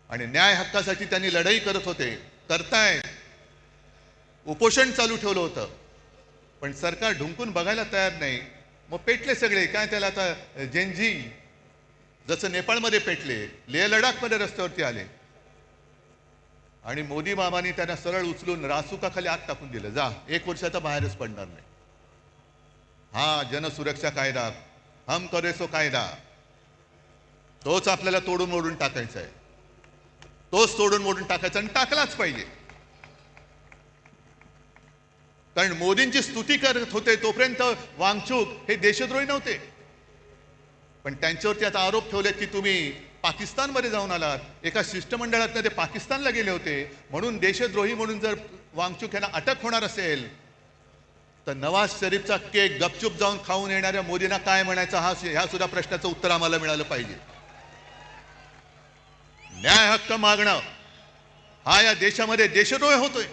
आणि न्याय हक्कासाठी त्यांनी लढाई करत होते, करतायत. उपोषण चालू ठेवलं होतं, पण सरकार ढुंकून बघायला तयार नाही. मग पेटले सगळे. काय त्याला आता जेनजी जसं नेपाळमध्ये पेटले, लेह लडाखमध्ये रस्त्यावरती आले आणि मोदी बाबांनी त्यांना सरळ उचलून रासुकाखाली आत टाकून दिलं. जा, 1 वर्षाचा बाहेरच पडणार नाही. हा जनसुरक्षा कायदा, हम करे सो कायदा, तोच आपल्याला तोडून मोडून टाकायचा आहे. तोच तोडून मोडून टाकायचा आणि टाकलाच पाहिजे. कारण मोदींची स्तुती करत होते तोपर्यंत वांगचूक हे देशद्रोही नव्हते, पण त्यांच्यावरती आता आरोप ठेवले की तुम्ही पाकिस्तानमध्ये जाऊन आलात, एका शिष्टमंडळातनं ते पाकिस्तानला गेले होते, म्हणून देशद्रोही म्हणून जर वांगचूक यांना अटक होणार असेल तर नवाज शरीफचा केक गपचूप जाऊन खाऊन येणाऱ्या मोदींना काय म्हणायचं, ह्या सुद्धा प्रश्नाचं उत्तर आम्हाला मिळालं पाहिजे. न्याय हक्क मागणं हा या देशामध्ये देशद्रोह होतोय.